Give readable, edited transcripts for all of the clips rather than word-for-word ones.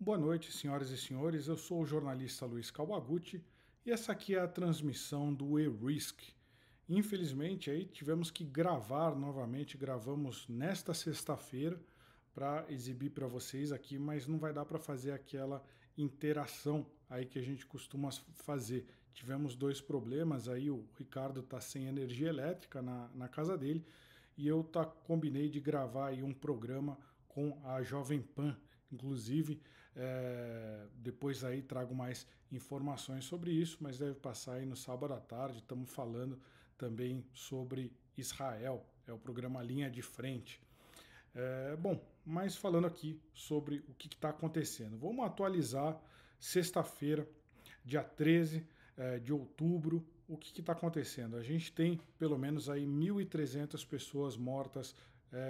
Boa noite, senhoras e senhores. Eu sou o jornalista Luiz Kawaguchi e essa aqui é a transmissão do E-Risk. Infelizmente, aí tivemos que gravar novamente. Gravamos nesta sexta-feira para exibir para vocês aqui, mas não vai dar para fazer aquela interação aí que a gente costuma fazer. Tivemos dois problemas aí. O Ricardo está sem energia elétrica na casa dele e eu combinei de gravar aí um programa com a Jovem Pan. Inclusive, depois aí trago mais informações sobre isso, mas deve passar aí no sábado à tarde. Estamos falando também sobre Israel, é o programa Linha de Frente. Bom, mas falando aqui sobre o que está acontecendo. Vamos atualizar sexta-feira, dia 13 de outubro, o que está acontecendo. A gente tem pelo menos aí 1.300 pessoas mortas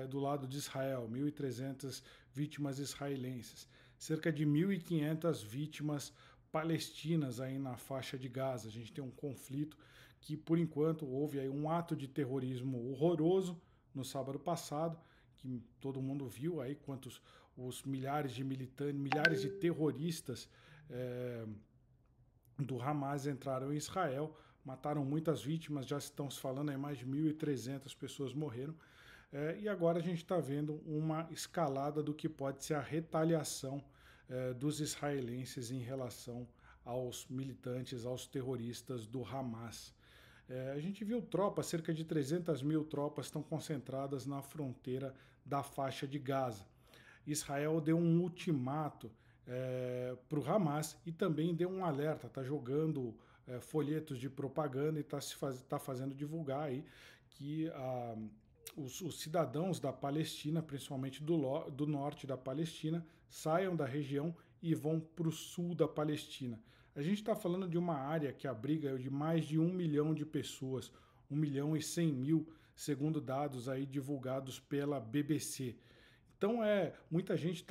do lado de Israel, 1.300 vítimas israelenses, cerca de 1.500 vítimas palestinas aí na faixa de Gaza. A gente tem um conflito que, por enquanto, houve aí um ato de terrorismo horroroso no sábado passado, que todo mundo viu aí quantos os milhares de militantes, milhares de terroristas do Hamas entraram em Israel, mataram muitas vítimas, já estão se falando aí mais de 1.300 pessoas morreram. E agora a gente está vendo uma escalada do que pode ser a retaliação dos israelenses em relação aos militantes, aos terroristas do Hamas. A gente viu tropas, cerca de 300 mil tropas estão concentradas na fronteira da faixa de Gaza. Israel deu um ultimato para o Hamas e também deu um alerta, está jogando folhetos de propaganda e está fazendo divulgar aí que os cidadãos da Palestina, principalmente do norte da Palestina, saiam da região e vão para o sul da Palestina. A gente está falando de uma área que abriga de mais de 1 milhão de pessoas, 1.100.000, segundo dados aí divulgados pela BBC. Então, muita gente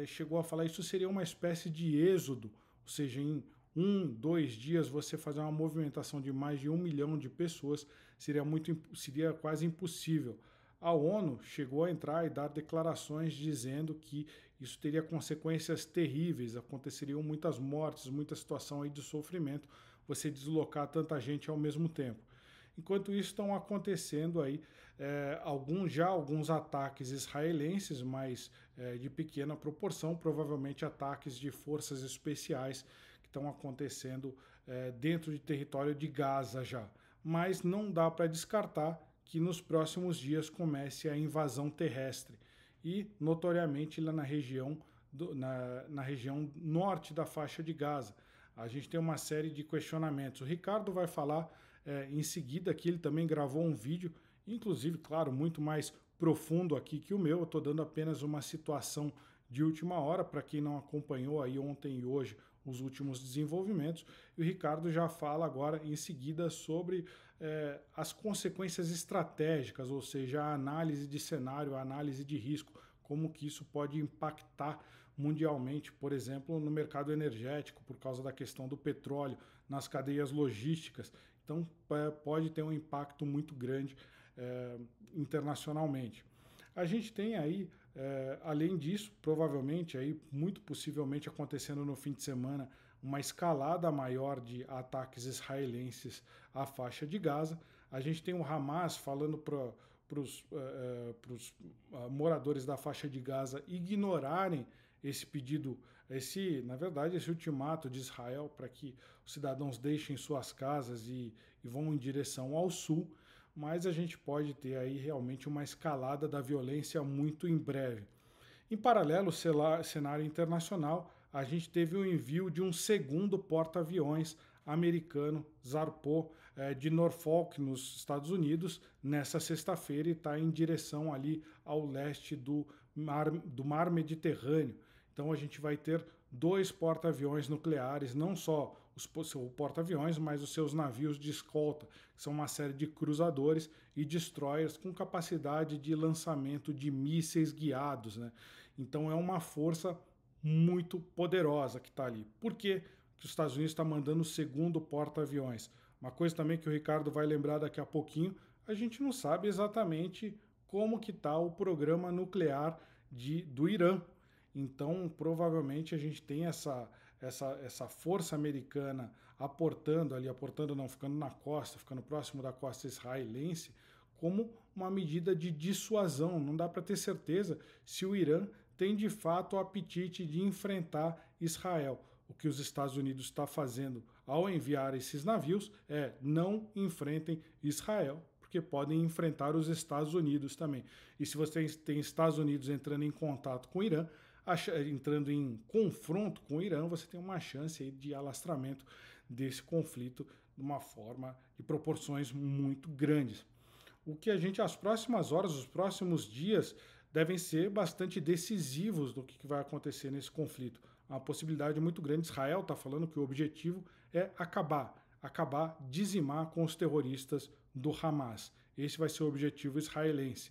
chegou a falar que isso seria uma espécie de êxodo, ou seja, em 1, 2 dias você fazer uma movimentação de mais de 1 milhão de pessoas seria quase impossível. A ONU chegou a entrar e dar declarações dizendo que isso teria consequências terríveis, aconteceriam muitas mortes, muita situação aí de sofrimento, você deslocar tanta gente ao mesmo tempo. Enquanto isso, estão acontecendo aí alguns ataques israelenses, mas de pequena proporção, provavelmente ataques de forças especiais que estão acontecendo dentro de território de Gaza já. Mas não dá para descartar que nos próximos dias comece a invasão terrestre e, notoriamente, lá na região norte da faixa de Gaza. A gente tem uma série de questionamentos. O Ricardo vai falar em seguida que ele também gravou um vídeo, inclusive, claro, muito mais profundo aqui que o meu. Eu estou dando apenas uma situação de última hora para quem não acompanhou aí ontem e hoje os últimos desenvolvimentos. E o Ricardo já fala agora em seguida sobre as consequências estratégicas, ou seja, a análise de cenário, a análise de risco, como que isso pode impactar mundialmente, por exemplo, no mercado energético, por causa da questão do petróleo, nas cadeias logísticas. Então, pode ter um impacto muito grande internacionalmente. A gente tem aí, além disso, provavelmente, aí, muito possivelmente acontecendo no fim de semana, uma escalada maior de ataques israelenses à faixa de Gaza. A gente tem o Hamas falando para os moradores da faixa de Gaza ignorarem esse pedido, na verdade, esse ultimato de Israel para que os cidadãos deixem suas casas e vão em direção ao sul, mas a gente pode ter aí realmente uma escalada da violência muito em breve. Em paralelo, cenário internacional, a gente teve o envio de um segundo porta-aviões americano, zarpou de Norfolk, nos Estados Unidos, nessa sexta-feira e está em direção ali ao leste do mar Mediterrâneo. Então a gente vai ter 2 porta-aviões nucleares, não só o porta-aviões, mas os seus navios de escolta, que são uma série de cruzadores e destroyers com capacidade de lançamento de mísseis guiados, né? Então é uma força muito poderosa que está ali. Por que os Estados Unidos está mandando o segundo porta-aviões? Uma coisa também que o Ricardo vai lembrar daqui a pouquinho, a gente não sabe exatamente como que está o programa nuclear do Irã. Então, provavelmente a gente tem essa força americana aportando ali, aportando não, ficando na costa, ficando próximo da costa israelense, como uma medida de dissuasão. Não dá para ter certeza se o Irã tem de fato o apetite de enfrentar Israel. O que os Estados Unidos está fazendo ao enviar esses navios é não enfrentem Israel, porque podem enfrentar os Estados Unidos também. E se você tem Estados Unidos entrando em contato com o Irã, entrando em confronto com o Irã, você tem uma chance aí de alastramento desse conflito de uma forma de proporções muito grandes. O que a gente, as próximas horas, os próximos dias, devem ser bastante decisivos do que vai acontecer nesse conflito. Há uma possibilidade muito grande. Israel está falando que o objetivo é acabar, dizimar com os terroristas do Hamas. Esse vai ser o objetivo israelense.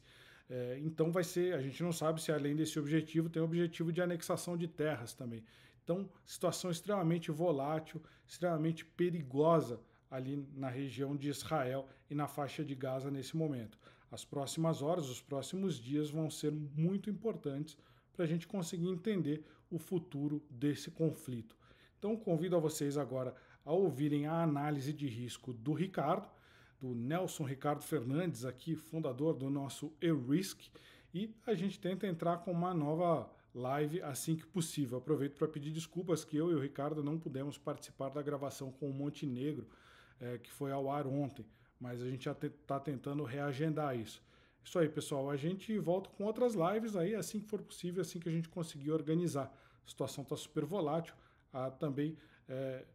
Então vai ser, a gente não sabe se além desse objetivo tem o objetivo de anexação de terras também. Então, situação extremamente volátil, extremamente perigosa ali na região de Israel e na faixa de Gaza nesse momento. As próximas horas, os próximos dias vão ser muito importantes para a gente conseguir entender o futuro desse conflito. Então, convido a vocês agora a ouvirem a análise de risco do Ricardo, do Nelson Ricardo Fernandes, aqui, fundador do nosso E-Risk, e a gente tenta entrar com uma nova live assim que possível. Aproveito para pedir desculpas que eu e o Ricardo não pudemos participar da gravação com o Montenegro, que foi ao ar ontem, mas a gente já está tentando reagendar isso. Isso aí, pessoal, a gente volta com outras lives aí assim que for possível, assim que a gente conseguir organizar. A situação está super volátil. Também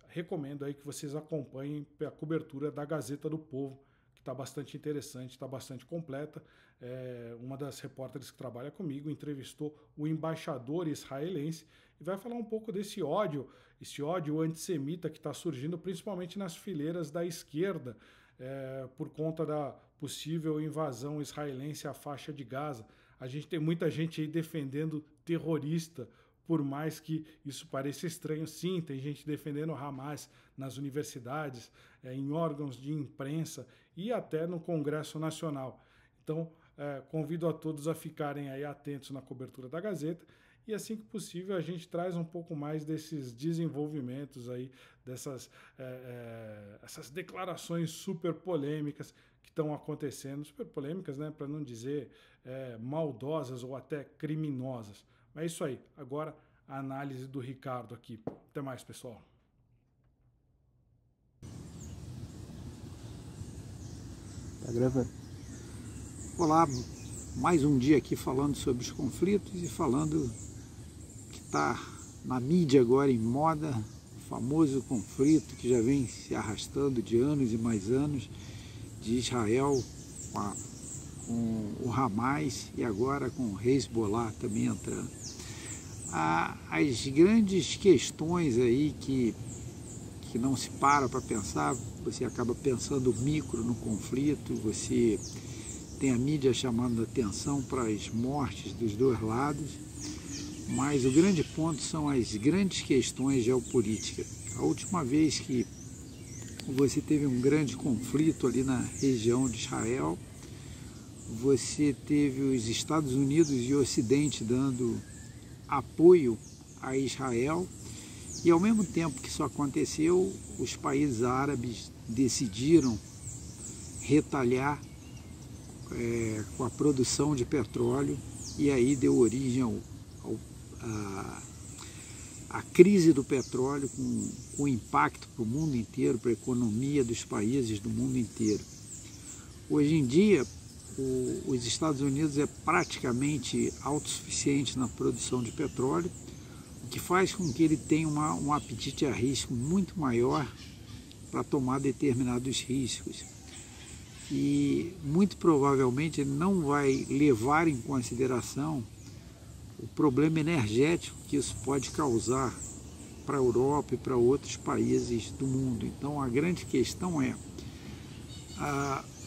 recomendo aí que vocês acompanhem a cobertura da Gazeta do Povo, que está bastante interessante, está bastante completa. Uma das repórteres que trabalha comigo entrevistou o embaixador israelense e vai falar um pouco desse ódio, esse ódio antissemita que está surgindo principalmente nas fileiras da esquerda, por conta da possível invasão israelense à faixa de Gaza. A gente tem muita gente aí defendendo terrorista, por mais que isso pareça estranho. Sim, tem gente defendendo o Hamas nas universidades, em órgãos de imprensa e até no Congresso Nacional. Então, convido a todos a ficarem aí atentos na cobertura da Gazeta e assim que possível a gente traz um pouco mais desses desenvolvimentos aí, essas declarações super polêmicas que estão acontecendo, super polêmicas, né, para não dizer maldosas ou até criminosas. Mas é isso aí, agora a análise do Ricardo aqui. Até mais, pessoal. Tá gravando. Olá, mais um dia aqui falando sobre os conflitos e falando que está na mídia agora em moda, o famoso conflito que já vem se arrastando de anos e mais anos, de Israel com o Hamas e agora com o Hezbollah também entrando. As grandes questões aí que não se para pensar, você acaba pensando micro no conflito, você tem a mídia chamando a atenção para as mortes dos dois lados, mas o grande ponto são as grandes questões geopolíticas. A última vez que você teve um grande conflito ali na região de Israel, você teve os Estados Unidos e o Ocidente dando apoio a Israel, e ao mesmo tempo que isso aconteceu, os países árabes decidiram retalhar com a produção de petróleo, e aí deu origem à crise do petróleo, com impacto para o mundo inteiro, para a economia dos países do mundo inteiro. Hoje em dia, os Estados Unidos é praticamente autossuficiente na produção de petróleo, o que faz com que ele tenha um apetite a risco muito maior para tomar determinados riscos. E muito provavelmente ele não vai levar em consideração o problema energético que isso pode causar para a Europa e para outros países do mundo. Então a grande questão é,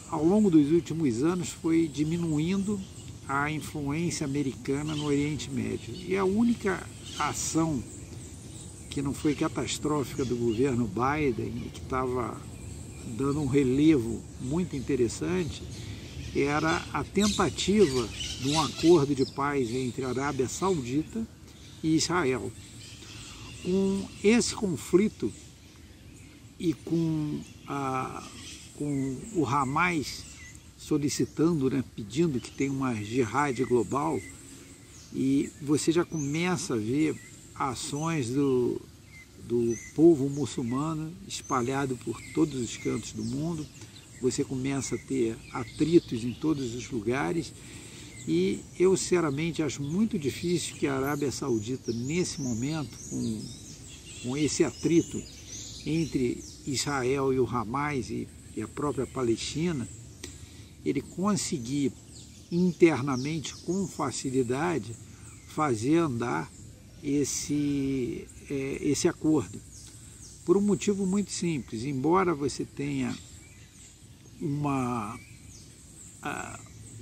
ao longo dos últimos anos foi diminuindo a influência americana no Oriente Médio. E a única ação que não foi catastrófica do governo Biden e que estava dando um relevo muito interessante era a tentativa de um acordo de paz entre a Arábia Saudita e Israel. Com esse conflito e com o Hamas solicitando, né, pedindo que tenha uma jihad global, e você já começa a ver ações do povo muçulmano espalhado por todos os cantos do mundo. Você começa a ter atritos em todos os lugares, e eu sinceramente acho muito difícil que a Arábia Saudita, nesse momento, com esse atrito entre Israel e o Hamas e a própria Palestina, ele conseguir internamente, com facilidade, fazer andar esse acordo. Por um motivo muito simples: embora você tenha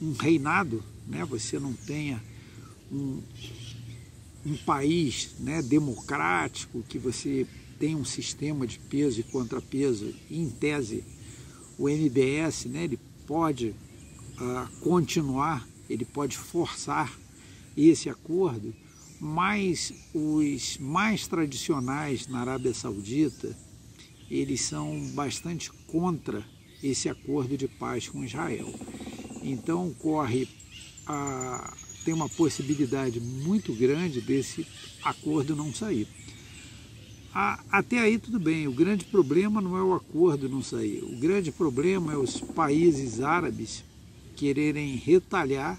um reinado, né, você não tenha um país, né, democrático, que você tem um sistema de peso e contrapeso, e em tese o MBS, né, ele pode continuar, ele pode forçar esse acordo, mas os mais tradicionais na Arábia Saudita, eles são bastante contra esse acordo de paz com Israel. Então tem uma possibilidade muito grande desse acordo não sair. Até aí tudo bem, o grande problema não é o acordo não sair, o grande problema é os países árabes quererem retalhar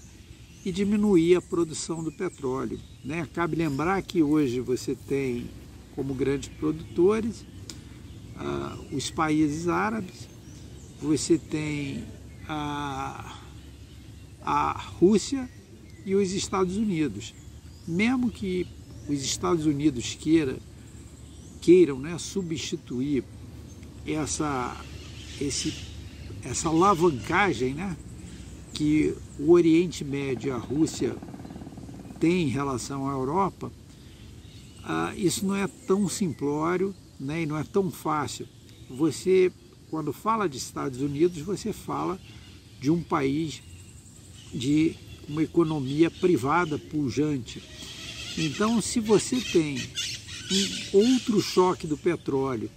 e diminuir a produção do petróleo, né? Cabe lembrar que hoje você tem como grandes produtores os países árabes, você tem a Rússia e os Estados Unidos. Mesmo que os Estados Unidos queiram, né, substituir essa alavancagem, né, que o Oriente Médio e a Rússia têm em relação à Europa, isso não é tão simplório, né, e não é tão fácil. Você, quando fala de Estados Unidos, você fala de um país de uma economia privada pujante. Então, se você tem um outro choque do petróleo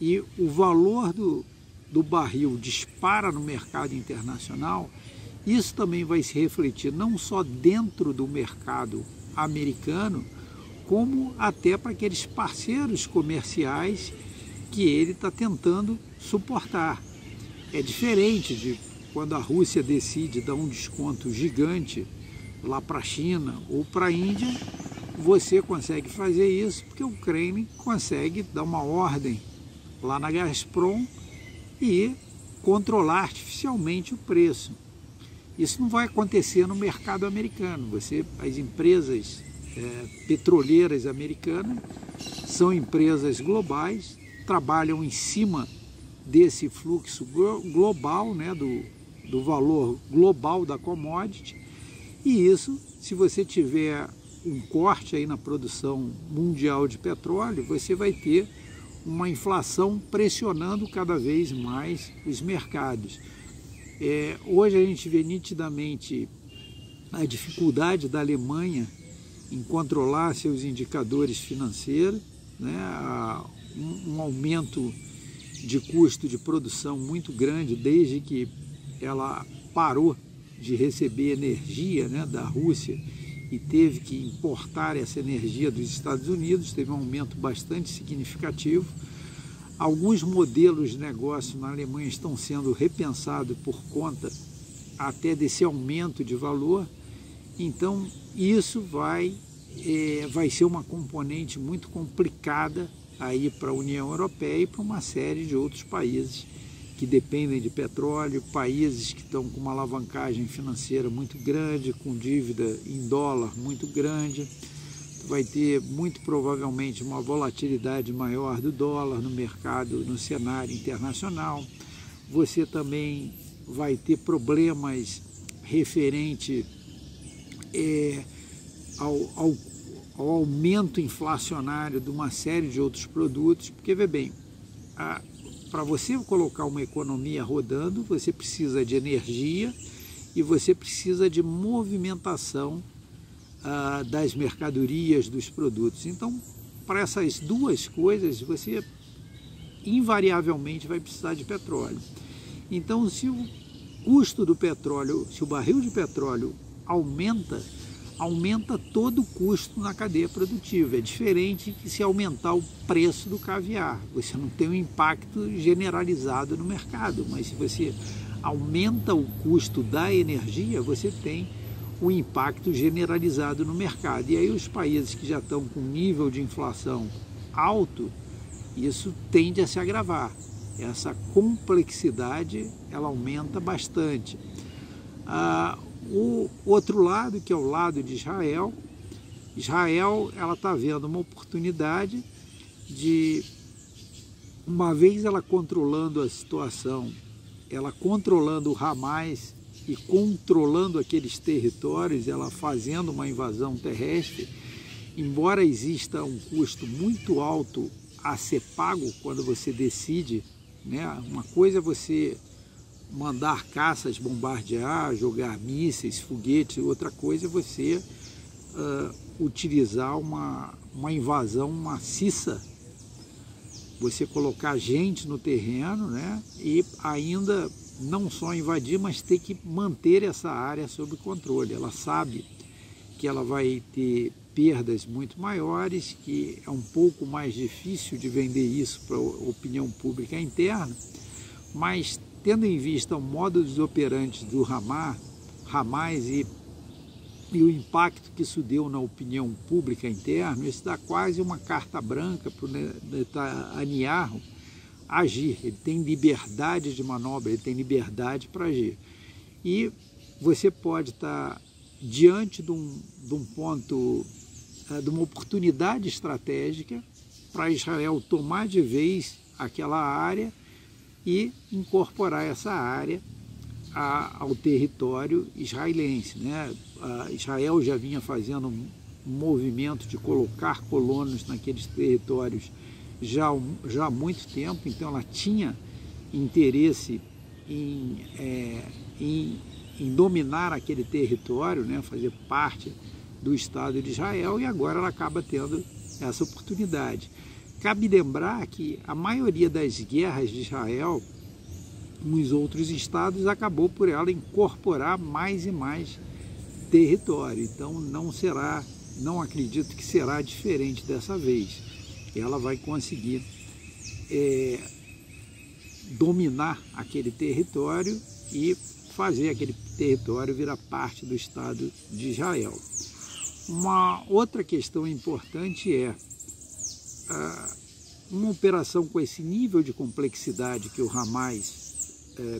e o valor do barril dispara no mercado internacional, isso também vai se refletir não só dentro do mercado americano, como até para aqueles parceiros comerciais que ele está tentando suportar. É diferente de quando a Rússia decide dar um desconto gigante lá para a China ou para a Índia. Você consegue fazer isso porque o Kremlin consegue dar uma ordem lá na Gazprom e controlar artificialmente o preço. Isso não vai acontecer no mercado americano. As empresas petroleiras americanas são empresas globais, trabalham em cima desse fluxo global, né, do valor global da commodity, e isso, se você tiver um corte aí na produção mundial de petróleo, você vai ter uma inflação pressionando cada vez mais os mercados. Hoje a gente vê nitidamente a dificuldade da Alemanha em controlar seus indicadores financeiros, né? Um aumento de custo de produção muito grande desde que ela parou de receber energia, né, da Rússia e teve que importar essa energia dos Estados Unidos. Teve um aumento bastante significativo. Alguns modelos de negócio na Alemanha estão sendo repensados por conta até desse aumento de valor. Então isso vai ser uma componente muito complicada aí para a União Europeia e para uma série de outros países que dependem de petróleo, países que estão com uma alavancagem financeira muito grande, com dívida em dólar muito grande. Vai ter muito provavelmente uma volatilidade maior do dólar no mercado, no cenário internacional. Você também vai ter problemas referente ao aumento inflacionário de uma série de outros produtos, porque, vê bem, para você colocar uma economia rodando, você precisa de energia e você precisa de movimentação das mercadorias, dos produtos. Então, para essas duas coisas, você invariavelmente vai precisar de petróleo. Então, se o custo do petróleo, se o barril de petróleo aumenta todo o custo na cadeia produtiva. É diferente que se aumentar o preço do caviar. Você não tem um impacto generalizado no mercado, mas se você aumenta o custo da energia, você tem um impacto generalizado no mercado. E aí os países que já estão com nível de inflação alto, isso tende a se agravar. Essa complexidade, ela aumenta bastante. O outro lado, que é o lado de Israel, ela está vendo uma oportunidade de, uma vez ela controlando a situação, ela controlando o Hamas e controlando aqueles territórios, ela fazendo uma invasão terrestre, embora exista um custo muito alto a ser pago quando você decide, né? Uma coisa é você mandar caças, bombardear, jogar mísseis, foguetes, outra coisa é você utilizar uma invasão maciça, você colocar gente no terreno, né? E ainda não só invadir, mas ter que manter essa área sob controle. Ela sabe que ela vai ter perdas muito maiores, que é um pouco mais difícil de vender isso para a opinião pública interna, mas tendo em vista o modus operandi do Hamas e o impacto que isso deu na opinião pública interna, isso dá quase uma carta branca para o Netanyahu agir. Ele tem liberdade de manobra, ele tem liberdade para agir. E você pode estar diante de um ponto, de uma oportunidade estratégica para Israel tomar de vez aquela área e incorporar essa área ao território israelense, né? Israel já vinha fazendo um movimento de colocar colonos naqueles territórios já há muito tempo, então ela tinha interesse em dominar aquele território, né? Fazer parte do Estado de Israel, e agora ela acaba tendo essa oportunidade. Cabe lembrar que a maioria das guerras de Israel nos outros estados acabou por ela incorporar mais e mais território. Então não acredito que será diferente dessa vez. Ela vai conseguir dominar aquele território e fazer aquele território virar parte do Estado de Israel. Uma outra questão importante é uma operação com esse nível de complexidade que o Hamas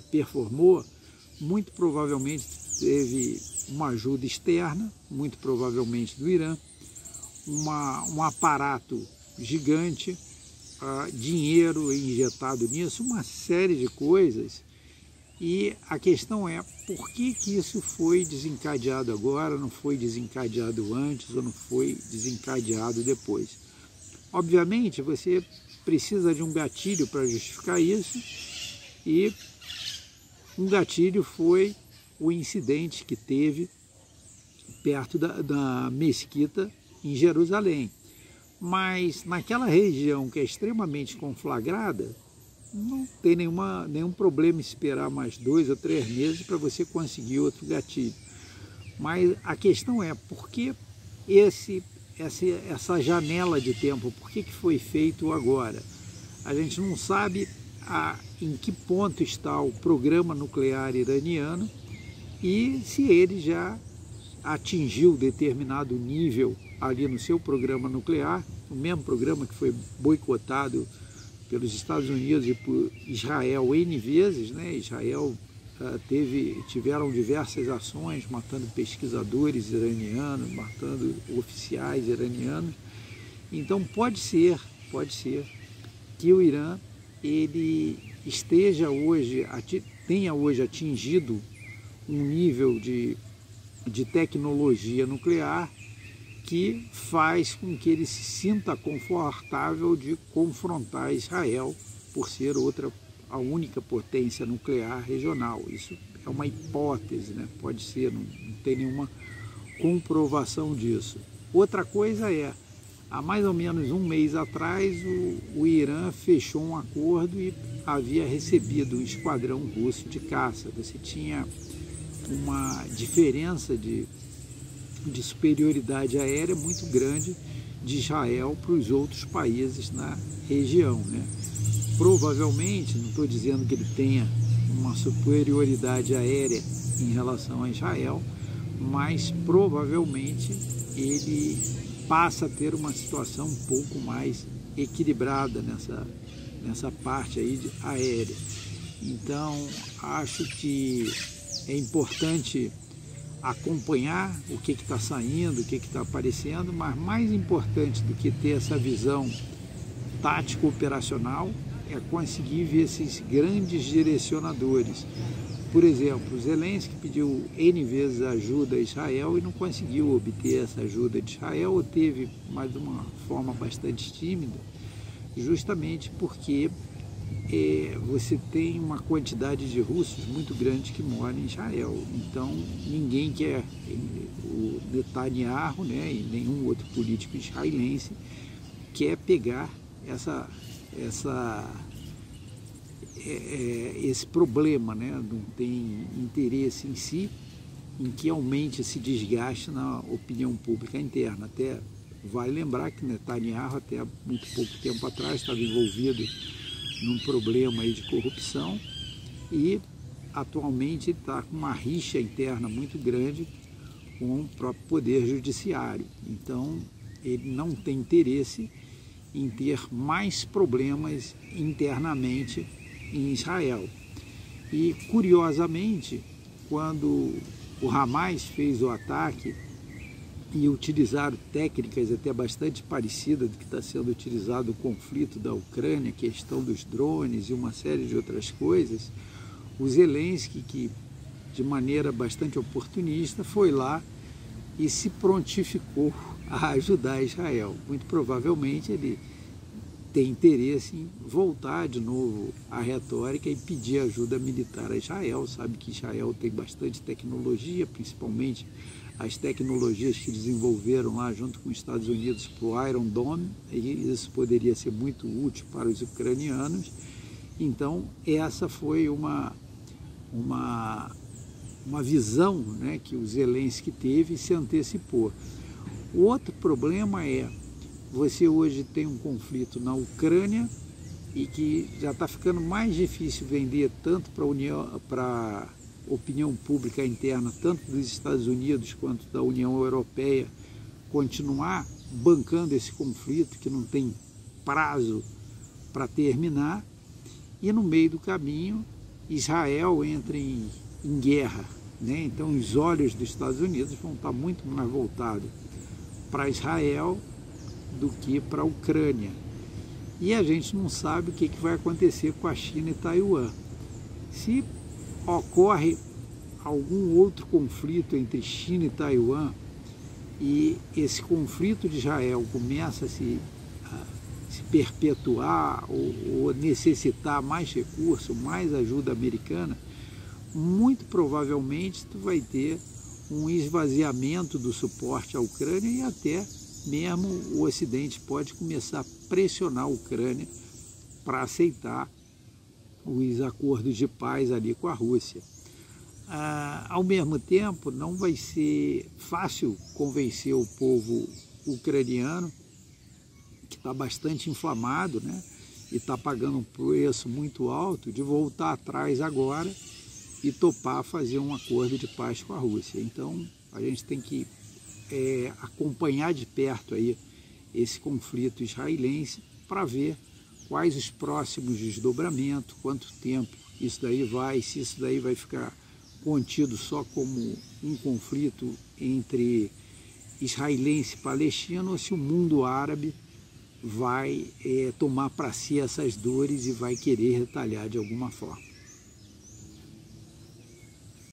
performou, muito provavelmente teve uma ajuda externa, muito provavelmente do Irã, um aparato gigante, dinheiro injetado nisso, uma série de coisas. E a questão é, por que isso foi desencadeado agora, não foi desencadeado antes ou não foi desencadeado depois? Obviamente, você precisa de um gatilho para justificar isso, e um gatilho foi o incidente que teve perto da mesquita em Jerusalém. Mas naquela região que é extremamente conflagrada, não tem nenhum problema esperar mais 2 ou 3 meses para você conseguir outro gatilho. Mas a questão é, por que essa janela de tempo, por que foi feito agora? A gente não sabe em que ponto está o programa nuclear iraniano e se ele já atingiu determinado nível ali no seu programa nuclear, o mesmo programa que foi boicotado pelos Estados Unidos e por Israel N vezes, né? Israel tiveram diversas ações matando pesquisadores iranianos, matando oficiais iranianos. Então pode ser que o Irã tenha hoje atingido um nível de tecnologia nuclear que faz com que ele se sinta confortável de confrontar Israel por ser a única potência nuclear regional. Isso é uma hipótese, né? Pode ser, não tem nenhuma comprovação disso. Outra coisa é, há mais ou menos um mês atrás, o Irã fechou um acordo e havia recebido um esquadrão russo de caça. Você tinha uma diferença de superioridade aérea muito grande de Israel para os outros países na região, né? Provavelmente, não estou dizendo que ele tenha uma superioridade aérea em relação a Israel, mas provavelmente ele passa a ter uma situação um pouco mais equilibrada nessa parte aí aérea. Então, acho que é importante acompanhar o que está saindo, o que está aparecendo, mas mais importante do que ter essa visão tático-operacional é conseguir ver esses grandes direcionadores. Por exemplo, Zelensky pediu N vezes ajuda a Israel e não conseguiu obter essa ajuda de Israel, ou teve, mas de uma forma bastante tímida, justamente porque você tem uma quantidade de russos muito grande que moram em Israel. Então, ninguém quer, o Netanyahu, né, e nenhum outro político israelense quer pegar esse problema, né? Não tem interesse em si em que aumente esse desgaste na opinião pública interna. Até vale lembrar que Netanyahu, até muito pouco tempo atrás, estava envolvido num problema aí de corrupção e atualmente está com uma rixa interna muito grande com o próprio Poder Judiciário. Então, ele não tem interesse em ter mais problemas internamente em Israel. E, curiosamente, quando o Hamas fez o ataque e utilizaram técnicas até bastante parecidas do que está sendo utilizado no conflito da Ucrânia, questão dos drones e uma série de outras coisas, o Zelensky, que de maneira bastante oportunista, foi lá e se prontificou a ajudar Israel. Muito provavelmente ele tem interesse em voltar de novo à retórica e pedir ajuda militar a Israel. Sabe que Israel tem bastante tecnologia, principalmente as tecnologias que desenvolveram lá junto com os Estados Unidos para o Iron Dome, e isso poderia ser muito útil para os ucranianos. Então, essa foi uma visão, né, que o Zelensky teve e se antecipou. O outro problema é, você hoje tem um conflito na Ucrânia e que já está ficando mais difícil vender tanto para a opinião pública interna, tanto dos Estados Unidos quanto da União Europeia, continuar bancando esse conflito que não tem prazo para terminar, e no meio do caminho Israel entra em guerra, né? Então os olhos dos Estados Unidos vão estar muito mais voltados para Israel do que para a Ucrânia. E a gente não sabe o que vai acontecer com a China e Taiwan. Se ocorre algum outro conflito entre China e Taiwan e esse conflito de Israel começa a se perpetuar ou necessitar mais recursos, mais ajuda americana, muito provavelmente tu vai ter um esvaziamento do suporte à Ucrânia e até mesmo o Ocidente pode começar a pressionar a Ucrânia para aceitar os acordos de paz ali com a Rússia. Ao mesmo tempo, não vai ser fácil convencer o povo ucraniano, que está bastante inflamado, né, e está pagando um preço muito alto, de voltar atrás agora e topar fazer um acordo de paz com a Rússia. Então, a gente tem que acompanhar de perto aí esse conflito israelense para ver quais os próximos desdobramentos, quanto tempo isso daí vai, se isso daí vai ficar contido só como um conflito entre israelense e palestino, ou se o mundo árabe vai tomar para si essas dores e vai querer retalhar de alguma forma.